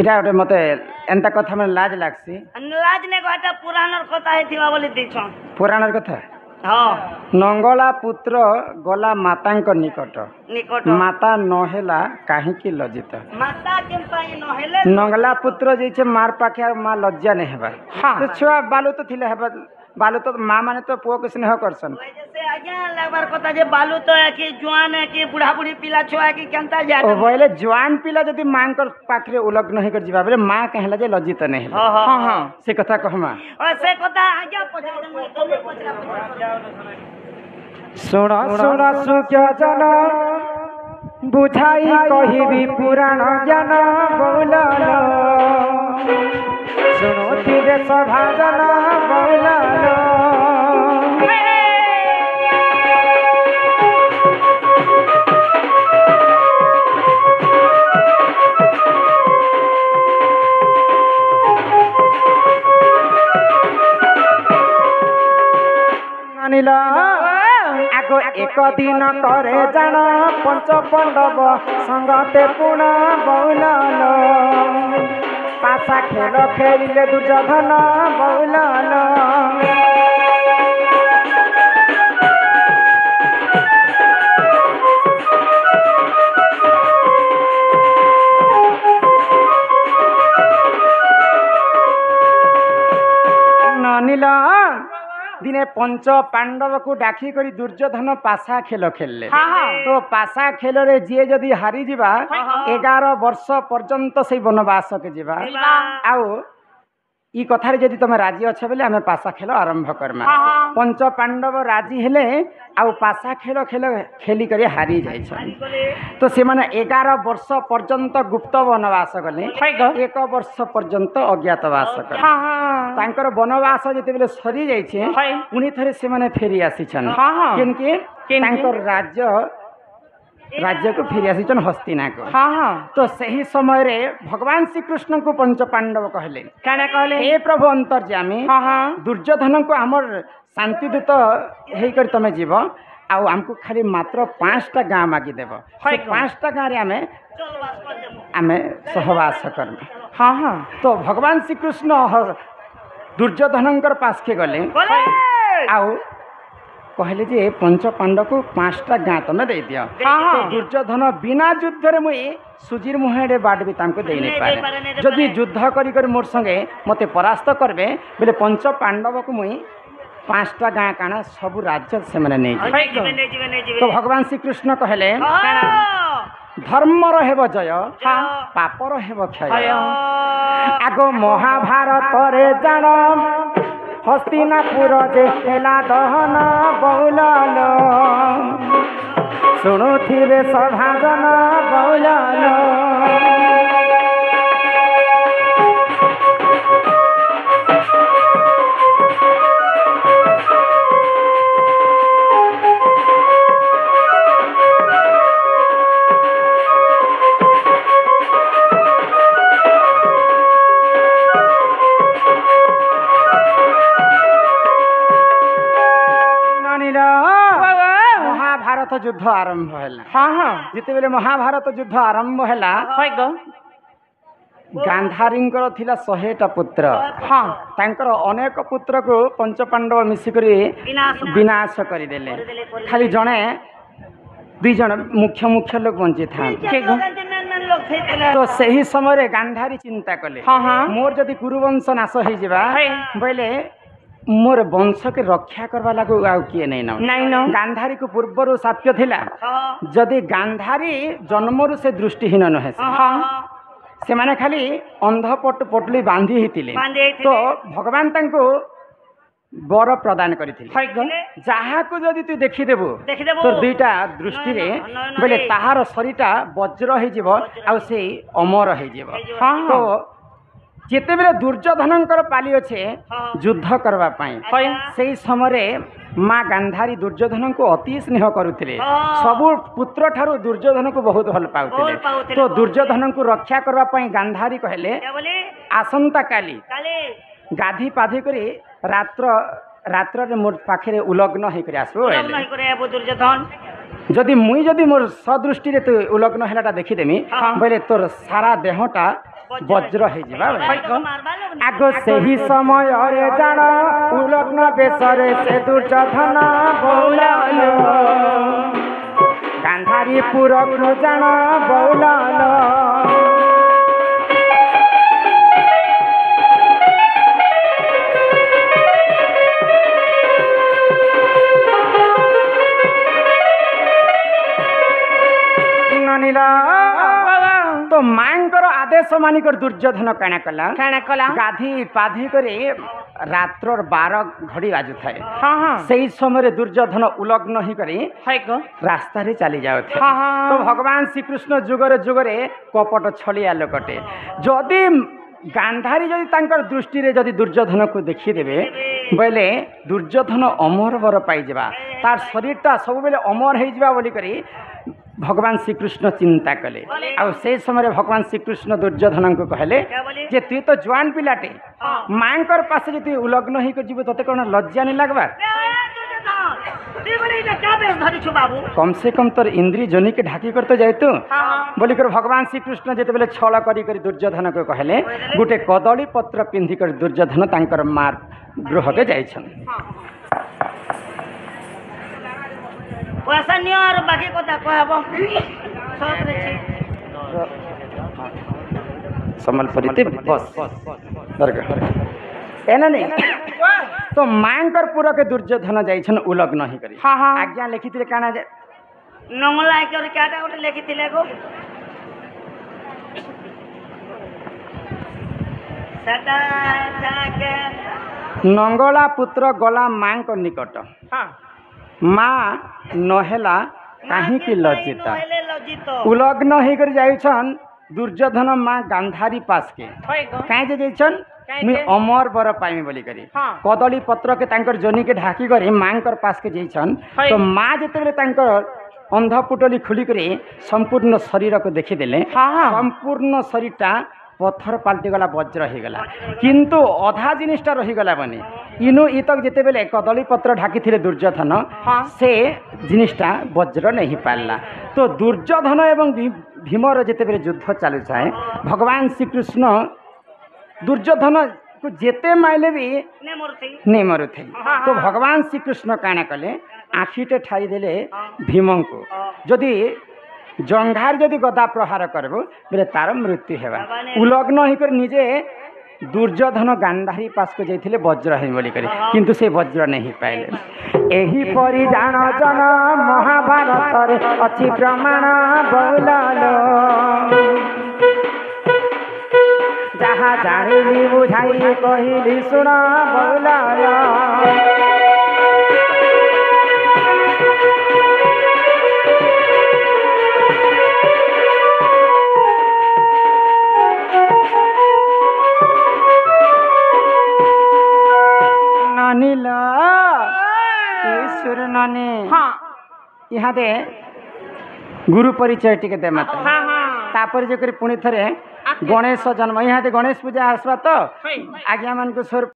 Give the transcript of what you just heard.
এটা ওটা মতে এন্তা কথা মানে লাজ লাগছি। লাজ নেই এটা পুরাণর কথা হেতিবা বলি দিছ। পুরাণর কথা। হ্যাঁ নঙ্গলা পুত্র গলা মাতাঙ্ক নিকট নিকট মাতা নহেলা কাহিকি লজ্জিত। মাতা কেম্পাই নহেলে নঙ্গলা পুত্র যেছে মার পাখে আর মা লজ্জা নেই হেবা। তো ছুয়া বালু তো থিলে হেবা বালু তো মা মানে তো পুଅ কে স্নেহ করছন। से आज्ञा लगबार কথা যে বালু তো কি জোয়ান কি বুড়া বুড়ি পিলা ছুয়া কি কেনতা যা ও বইলে জোয়ান পিলা যদি মাঙ্কর পাখরে উলগ্ন হই কর ଯିବା বেলে মা কহিলা যে লজ্জিত নেই হেবা। হ্যাঁ হ্যাঁ সে কথা কহমা। ও সে কথা আজ্ঞা পছরা তুমি পছরা শুণ শুণ সুখ্য জন বুঝাই কহিবি পুরাণ জ্ঞান বৌলাল শুণুথিবে সভাজন বৌলাল। মানিল আগ এক দিন করে জান পঞ্চ পাণ্ডব সঙ্গতে পুণ বৌলাল পাশা খেল খেলিলে দুর্যোধন বৌলাল। নানিল দিনে পঞ্চ পাণ্ডব কু ডাকি করি দুর্যোধন পাশা খেল খেললে। তো পাশা খেলরে যিয়ে যদি হারি যা 11 বর্ষ পর্যন্ত সেই বনবাসকে যা আউ ই কথারে যদি তুমি রাজি অছ বলে আমি পাশা খেল আরম্ভ করমা। পঞ্চ পাণ্ডব রাজি হেলে আউ পাশা খেল খেল খেলি করে হারি যাইছন। তো সেমানে 11 বর্ষ পর্যন্ত গুপ্ত বনবাস গলে 1 বর্ষ পর্যন্ত অজ্ঞাতবাস গলে। তাঙ্কর বনবাস যেতেবেলে সরি যাইছে পুনি থরে সেমানে ফেরি আসিছন কেনকি তাঙ্কর राज्य को फेरी आसीचन हस्तिनाक। तो सही समय रे भगवान श्री कृष्ण को पंच पांडव कहले काना कहले हे प्रभु अंतर्यामी दुर्योधन को हमर शांति दूत हेई कर तमे जीव आ हमको खाली मात्र 5टा गाँ मागी देव। 5टा गाँ रे आमे सहवास करबा। तो भगवान श्री कृष्ण दुर्योधनकर पास के गले आउ कहले जे पंच पांडव को 5टा गाँ तमे दे दियो। तो दुर्योधन बिना युद्ध रे मुई सुजीर मुहेडे बाट भी तांको दे नै पारे। जदि युद्ध करी कर मोर संगे मते परास्त करबे बेले पंच पांडव को मुई 5टा गाँ काना सब राज्य से माने नै तो भगवान श्री कृष्ण कहले धर्म रहेब जय पाप रहेब क्षय। आगो महाभारत रे जान हस्तिनापुर जे हेला दहन बौलाल शुणुथिबे सभाजन बौलाल। महाभारत युद्ध आरंभ है। जिते महाभारत युद्ध आरंभ है गांधारी थिला 100टा पुत्र। तांकर अनेक पुत्र को पंच पांडव मिसिकरी विनाश करदेले खाली जड़े 2 जन मुख्य मुख्य लोग बंची था। तो सही समय गांधारी चिंता कले मोर जदि कुरुवंश नाश हो बोले मोर वंश के रक्षा करवा लागू आउ किए नहीं न गांधारी को पूर्वर साप्य थिला जदि गांधारी जन्मरु से दृष्टिहीन नहे से माने खाली अंधपट पटली बांधी हितिले। तो भगवान तांको बर प्रदान करिथिले जहा को जदि तू देखिदेबु तो 2टा दृष्टि रे बोले ताहार शरीरटा वज्र हो जीव आ से अमर हो जीव। तो जिते बेले दुर्योधनकर पाली अच्छे युद्ध करवा पाई से समय माँ गांधारी दुर्योधन को अति स्नेह करुले सबु पुत्र ठारू दुर्योधन को बहुत भल पाउथिले। तो दुर्योधन को रक्षा करवा पाई गांधारी कहले आसंता काली गाधी पाधी करी रात्र मोर पाखे उलग्न होकर आसो दुर्योधन जदि मुई जदि मोर सदृष्टि तू उलग्न है देखीदेमी बोले तोर सारा देहटा ବଜ୍ର ହେଇଯିବା ମାରବା ଲୋକ ଆଗ ସେହି ସମୟରେ ଜାଣ ଉଲଗ୍ନ ବେଶରେ ସେ ଦୁର୍ଯୋଧନ ବଉଲାଲ ଗାନ୍ଧାରୀପୁରକୁ ଜାଣ ବଉଲାଲ तो मांकर आदेश मानिकर दुर्योधन काना कला गाधी पाधी करे रात्र 12 घड़ी बाजु थाए सही समय दुर्योधन उलग्न ही करे रास्ता रे चली जाओ तो भगवान श्री कृष्ण जुगरे जुगरे कपट छलिया लोकटे जदि गांधारी जदि तांकर दृष्टि रे जदि दुर्योधन को देखी देबे बोले दुर्योधन अमर वर पाई जाबा तार शरीरटा सब बेले अमर हो जाबा बोली करी भगवान श्रीकृष्ण चिंता कले आ से समय भगवान श्रीकृष्ण दुर्योधन को कहले जे तु तो जवान पिलाटे मांकर पास जदि उलग्न ही जीव तते कौन लज्जा नहीं लगवा कम से कम तोर इंद्री जोनी के ढाकी कर तो जाए तू बोली कर भगवान श्रीकृष्ण जिते बेले छल करी दुर्योधन को कहले गोटे कदली पत्र पिंधि कर दुर्योधन तांकर मार गृह के जाइछन पैसा नियो और बाकी कथा कहबो सब रे संबलपुरी ते बस दरकार एना नहीं तो मांकर के दुर्योधन जाइछन उलग्न ही करी आज्ञा लिखिथिले काना नंगला के काटा गोटे लिखिथिले गो सदा जाके नंगला पुत्र गला मां को निकट माँ नहेला काहे की लज्जिता उलग्न ही कर जाइछन दुर्योधन माँ गांधारी पास के काहे जे जाइछन मु अमर बर पाइमी बोली करी कदली पत्र के तांकर जोनी के ढाकी करी मांकर पास के जाइछन तो माँ जेते बेले तांकर अंधपुटली खुली करे संपूर्ण शरीर को देखि देले संपूर्ण शरीरटा पत्थर पाल्टी गला वज्र हो गला किंतु अधा जिनिसटा रही गला बने इनु इतक जेते बेले कदली पत्र ढाकी थिले दुर्योधन से जिनिसटा वज्र नहीं पाला तो दुर्योधन एवं भीमर जेते बेले युद्ध चालू थाए भगवान श्री कृष्ण दुर्योधन को जेते माइले भी नहीं मरु थे तो भगवान श्री कृष्ण काना कले आखिटे ठाई देले भीम को जदि जंघार जदि गदा प्रहार करबो बेले तार मृत्यु हेबा उलग्न ही कर निजे दुर्योधन गांधारी पास को जाइथिले वज्र है बोली करी किंतु से वज्र नहीं पाइले एही परि जान जन महाभारत रे अछि प्रमाण बहुलालो जहा जानिली बुझाई कहिली सुन बहुलालो ईश्वर नानी यहाँ दे गुरु परिचय टिके दे मत तापर जो करी पुणी थरे गणेश जन्म यहाँ दे गणेश पूजा आसवा तो आज्ञा मान को स्वर